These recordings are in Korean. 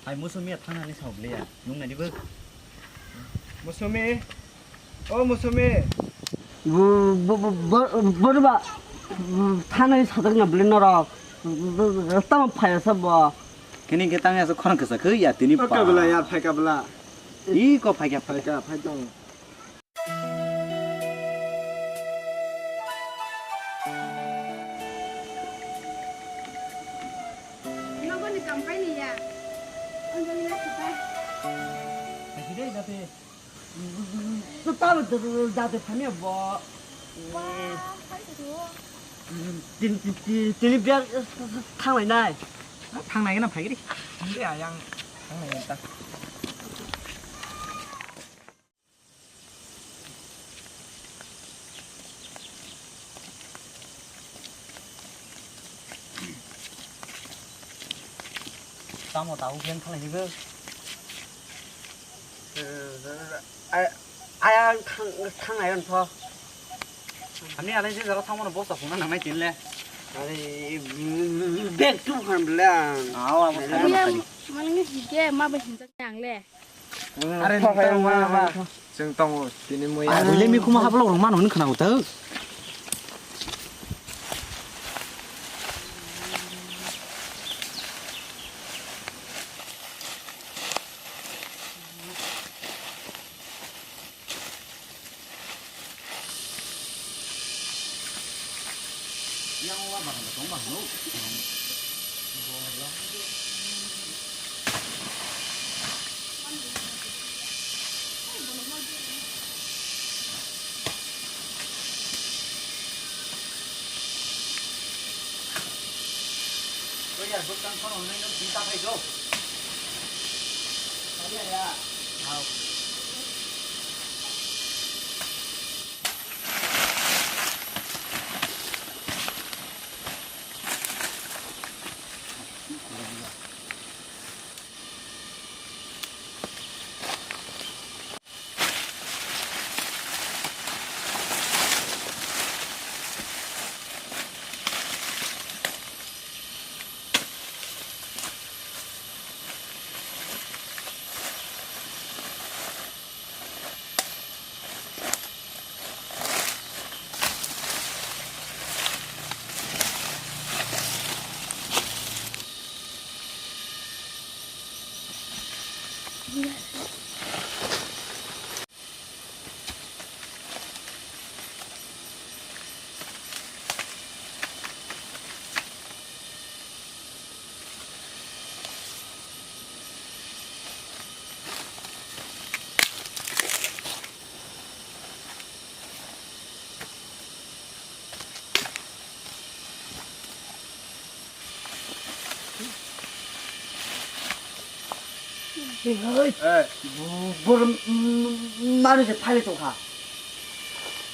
ai musume thang này sầu lìa nhung này đi bước musume ô musume 뭐르바 타는 사장님 불러라 땀 파여서 뭐 cái này cái tăng này sao con cái sao cứ ya tini pa 파카블라 야 파카블라 이거 파이야 파카 파종 nó có được cầm cái gì à ông cho đi lấy thịt đây cái đấy là thế 또 땀을 나도 파면 뭐 wow thấy được 진이 별 탕을 날 thang này cái nào phải cái đi 근데 아양 장난 있다 tao một tao viên thang này đi bước 아야 탕을 더 anh ấy lấy cái đó thang một bó sọc nó nằm mấy tiền lên 아니 백두 하는 불래 áo mà em mà nó cái gì kia mà bây giờ chẳng lẽ 아래 봐 정동호 디니 뭐야 à rồi lên mi không hấp lâu rồi mà nó khả nào tới bây giờ bước tăng con lên nó chúng ta phải go cái này à ơi 뭐를 마르지 팔에 좀 가.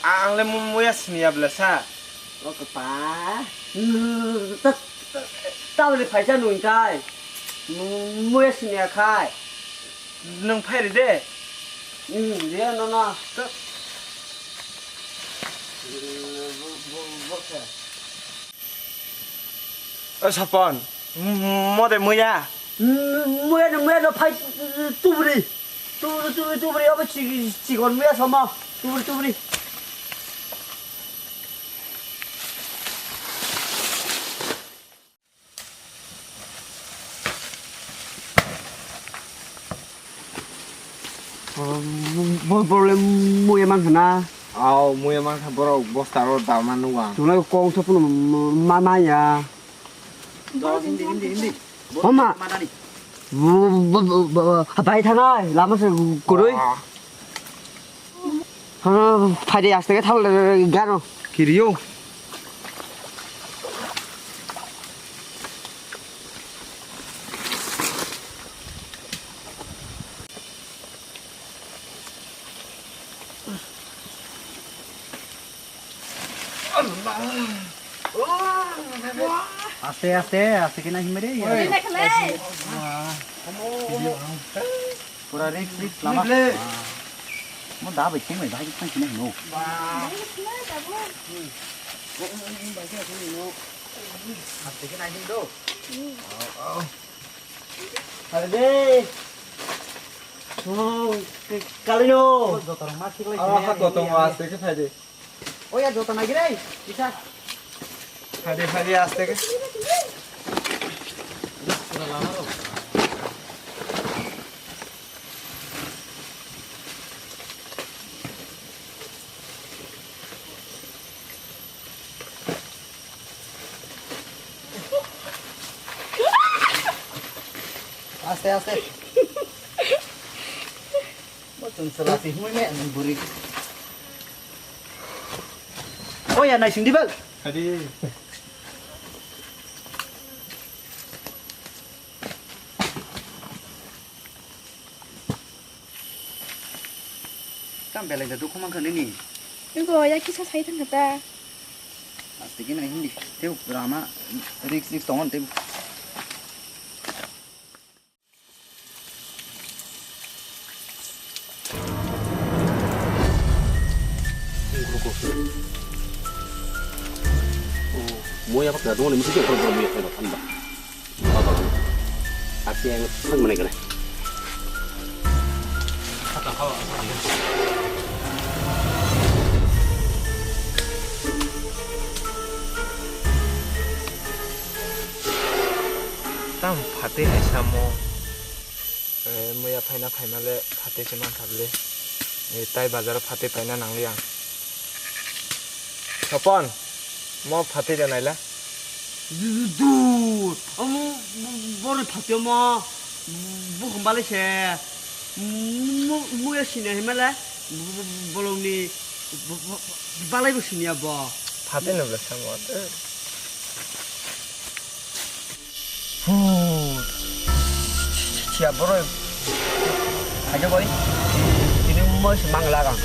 앙레 뭐야 스니야 블라사 봐. 따블이 발자 놓으니까 뭐였으냐 khai. 능 파이르데 내가 너나 사번 뭐데 뭐야 뭐야 너 팔 뚜부리 여보 직원 뭐야 서마 뚜부리 뭐야만 하나 아우 뭐야만 사보라 보스타로 다만 누가 정말 꽁토프는 마마야 đó hindi 엄마 mà đây 바이 타나 라마스 고르이 파리 약속에 타올래 가노 길이요 aste cái này mới đấy lên đây lên pura risk lama mau đá bị tiếng mày đá cái này nổ aste cái này đi đâu Hadi. Kalino. Hako tong aste ke faide. Oh ya jota lagi deh. Bisa. Faide aste ke. Aste. Macam selasih mungkin memberi. Oh ya naik sini bal. Faide. Kan belai dah dokumen kan ini. 이거 야 기사 사이 당겼다. Pasti kena hindi. Teu drama risk tongon teu. 뭐야 밖에 동안에 무슨 그런 거 뭐야 해봐 한다. 봐봐. 아시엔 상문에 그래. Tam phate hai samo. Muya phaina le phate seman thable. Tai bazar phate paina nangliang. Sapon. Mo phate janaila. Du. 뭐를 바뀌어 뭐 금발에 새. 뭐야 신이 해말래? 뭐로니 발라이고 신이야 뭐. Phate no le samo. Siap bro. Aja boy. Ini mau semang larang.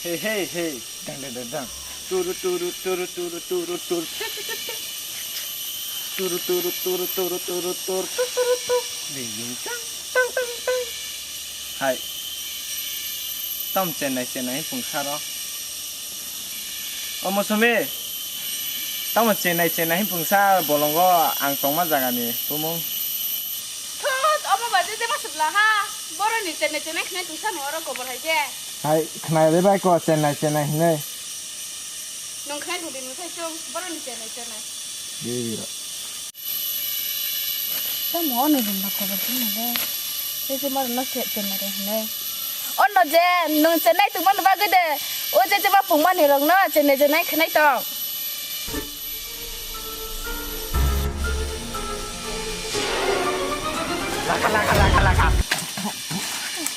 Hey. Dang. Turu. Hai. Tam Chennai pungsa ro. Omosome. Tam Chennai pungsa bolongo ang tongma jaga ni. Tumong. 텄 어머 맞을 때 맞습니다 하. 뭐라니 쟤네 그냥 두산 뭐라 거벌 하지. Hai, knai le bai ko Chennai ne. 넌 그냥 우리 무슨 좀 뭐라니 쟤네. Di. 나 뭐하는 건가 거벌 했는데. 이제 말은 나 쟤네 네. 언너 쟤넌 쟤네 두번 봐거든. 어제 저 뽕만 해롱 너 쟤네 그냥 또. Laka.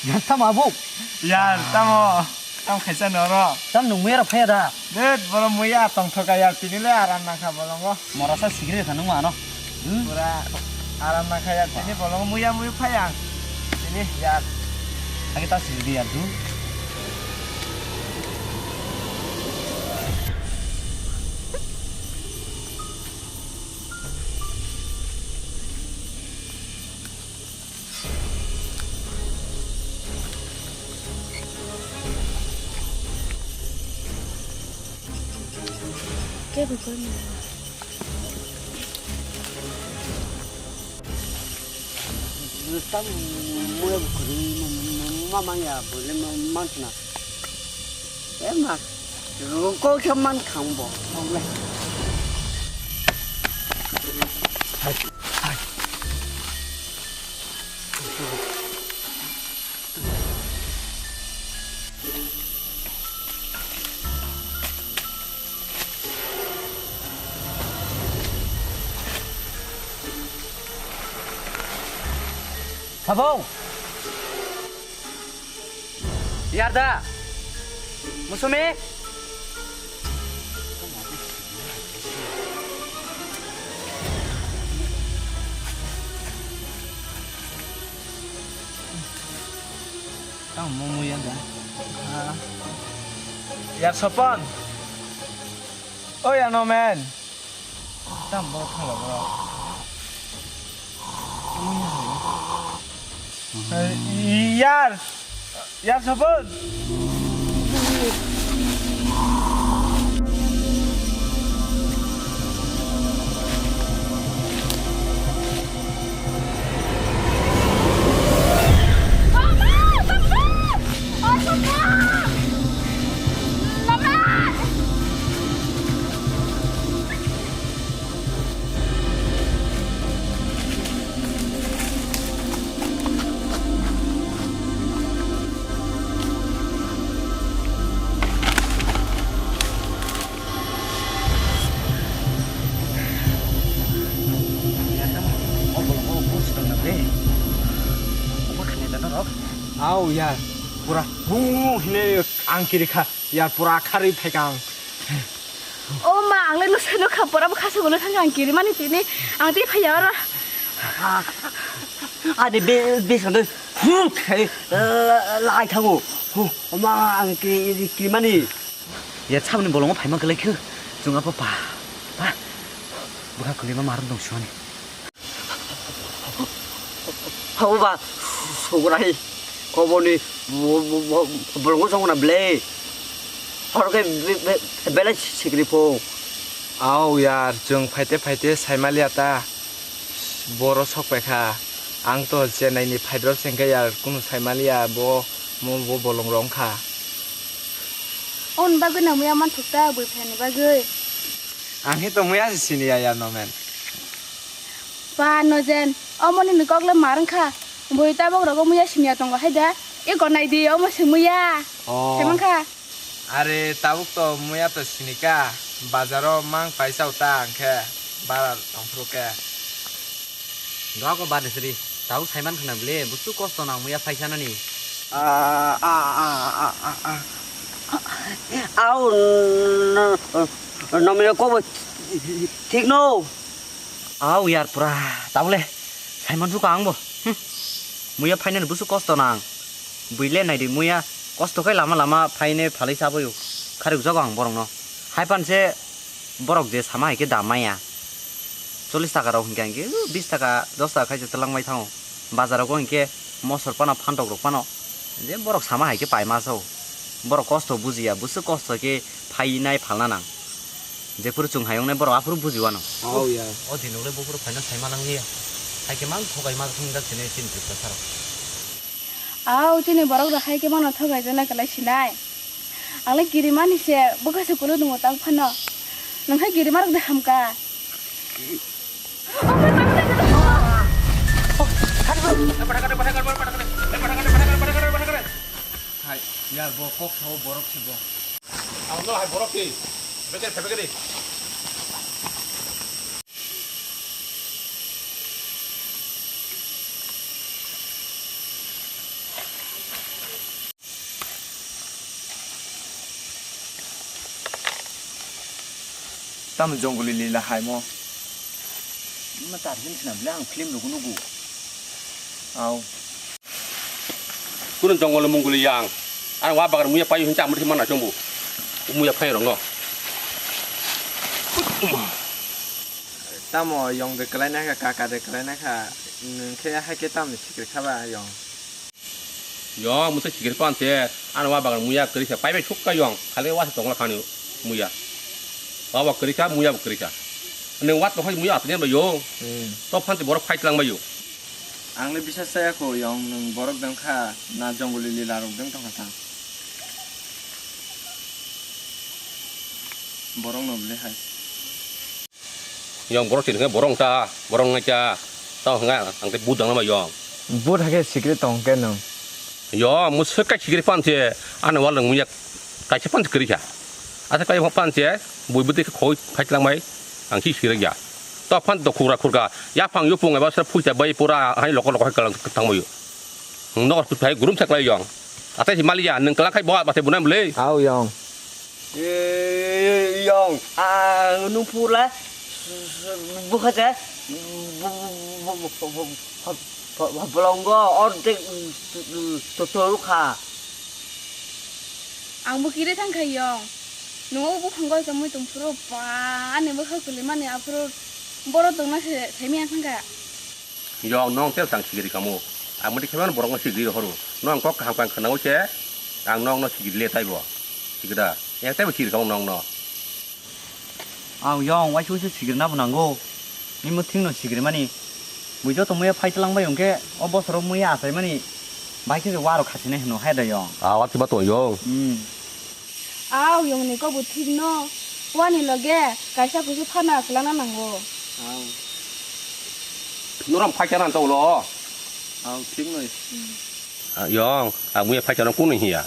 Ya sama bu. Yar, tam khaisa noro. Tam nung merah paya dah. Ded, bolo muya tong thoka yar pinile aram na kha bolongo. Morasa sigre kan nung ano. Pura aram na kha yar pini bolongo muya phayang. Ini yar. Kita sigre ya tu. Cái bực con này. Tam muya bukuri mama ya boleh mana. Emak. Kau cuman kambo. Boleh. Sabong. Yarda. Musume. Kamu mau Yarda? Yar Sapon. Oh ya no man. Tam mau thang lo bro. Yar Sapon. 아우 야 보라 무히네 앙키리카 야 보라 카리 패강 엄마 앙레 노세노 카보라부 가서 오늘 상관 길이 많이 뛰니 앙띠 파야라 để biết rằng đây hút cái lại thằng ngủ mà cái mà đi 얘 차분히 몰롱어 발만 걸레 그 중아 봐 뭐가 걸리면 말은 동시원이 không bà SUKURAI KOBOR belum ngomong sama beli kalau cái beli sekripo 아우 야정 파이테 사이말리아다 보러 석백하 앙또 제나이니 파이드로 생겨야 군 사이말리아 뭐 볼롱롱카 온 바그 나무야만 톡다 불편이 바그 앙히 또 뭐야 시니야 야 너맨 바 너젠 어머니 느꺽래 마른카 뭐이따 먹으라고 무야 심야던 거 해다 이거 나이디 어머 스무야 대만카 아래 따북도 뭐야 또 시니까 바자로 망 파이사 오다 앙케 바라 엉프로케 너하고 말했으리 다우 사이만 그나 블레 무슨 코스도 나 뭐야 파이샤나니 áo nó mới có một thích nô 아우 야 뿌라 따블레 사이만 수가 앙보 뭐야 파이네는 무슨 코스도 나 부일레 나이디 뭐야 코스도 kai lama 파이네 팔이 사보요 카리 저거 앙 버럭 너 하이판세 버럭 제 사마 이게 담아야 40 টাকারাও হিংকে হিংকে 20 টাকা 10 টাকা খাইছে তলাংমাই থাও বাজারাও হিংকে মসর পানা ফান্ডক রক পানো যে বরক সামা হাইকে পাইমাসও বরক কষ্ট বুজিয়া বুসু কষ্টকে ফাইনাই ফালনা নাং যেপুর চুংহায়ংনে বরক আফুর বুজিওয়ানো 아우 야 어디노래 보고로 फाइना 사이마랑니 하이게 만 토가이마 통다 지네 진짜 사람 아우 지네 버럭 하이게 만어 터가이잖아 갈라시나이 앙레 기리만이세 뭐가서 고르는 거 땅 파너 능 하이 기리마랑 함까 야, 뭐 꼭 더 버럭치 뭐. 아, 너 하이 버럭기. 배배리. 땀 정글이 릴라 하이모. mà ta hiện là lang phim được nugu 아우. 그런 정글을 몽골이 양. 아, 와 바가 무야 빠이 혼자 아무리 만나 정부. 무야 파이런 거. 땀어 영들 그래나가 까까들 그래나가 그냥 할게 땀이 시킬 카바 영. 영 무슨 지길 뻔한테 안 와 바가 무야 그리샤 빠이베 촉가 영. 갈래 와서 동라 가는 무야. 와봐 그리샤 무야 그리샤. 근데 왔도 하지 무야 어떻게 봐요? 또 판테 뭐라 파이트랑 봐요. 앙레 비셨어야고 영능 버럭 덩카 나 정글 릴라로 덩덩하다. 버럭 넘래 하이. 영 버럭 지는 게 버럭다. 버럭 나자. 또 항상 안테 부당 나 영. 부하게 시크릿 덩게는. 영 무슨 색깔 지길 뻔한테 안 와는 무야 같이 판테 그리샤. 아삭까지 판테 뭐부터 거의 파이트랑 봐요. 안 시키려야. 또 판도 쿠라 야팡 요풍에 봐서 풀자 바이 보라 하이 로컬 할 거랑 당 뭐요. 너 바이 그룹 색깔 영. 아테지 말이야 는 그랑 카이 보아 바테 보내 몰래. 아우 영. 영 nung pula bukan saya belum go order tuturuka 앙부 기레 상카이영 너무 판거 점을 좀 풀어 빠 안에 뭐 하글리만에 앞으로 뭐로 동나세 재미한 상가 영 농 떼상 시기리 가모. 아무리 캐면 보랑 거 시기리 하루. 농 꼭 한관 나오체. 안 농 너 시기리 레 타이고. 시기다. 야 때문에 시기리 가모 농 너. 아우 영 와이 쇼쇼 시기를 나보난고 니뭐 팅노 시기리만이 무저 또 뭐야 파이틀랑 봐 용게 어버서로 뭐야 아사이만이 마이크에 와로 같이네 너 해다 영 아 왔지 봐또 영. 아우 용니 거 부티노 와니 러게 가샤 구수 파나 글라나 난고 아우. 너랑 파이트랑 떠올러. 아우 팅노. 아 영. 아 무야 파이트랑 꾸는 히야.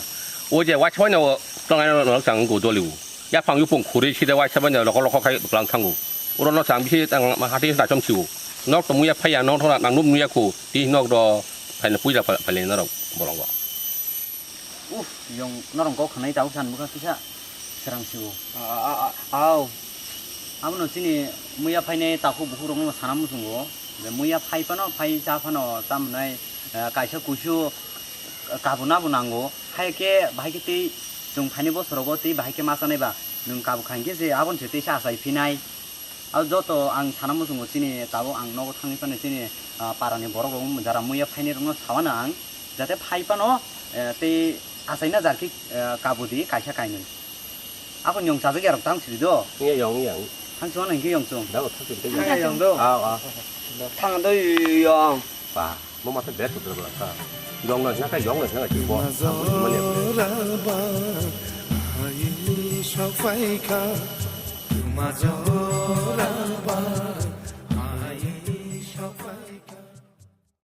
어제 와 처음에 당연히 너 장고 돌리고. 야팡 요풍 고리 시대 와 처음에 로컬 카이 그랑 탕고. 우리 너 장비시 땅 하티 다 좀 치고. 너 또 무야 파이야 너 토나 낭 놈 무야 고. 이 너도 파이는 뿌이라 발레 너랑 뭐란 거. 용 너랑 거 하나 있다고 산 뭐가 그자 사랑시고 아우 아무는 지니 무야 파이네 따고 부후롱 사람 무슨 거 무야 파이파노 파이 자파노 땀나이 가이셔 구슈 가부나부난고 하이게 바이게 좀 파이네 보스로고 띠 바이게 마사네바 눈 가부 칸게제 아본 제때 샤사이 피나이 아 저도 안 사람 무슨 거 지니 따고 안 넣고 탕이파네 지니 파라네 보러고 문자라 무야 파이네롱 사와낭 자때 파이파노 띠 아사이나 자키 가부디 가이샤 가이는 아본 용 자석이 알아 당치리도 이게 영이야. 한수원은 이게 영수 내가 타줄 때. Hai dòng đâu. Thằng tôi dòng. 봐, 뭐 맛은 내도 들어가. 영은 약간 영은 내가 지고. faifika,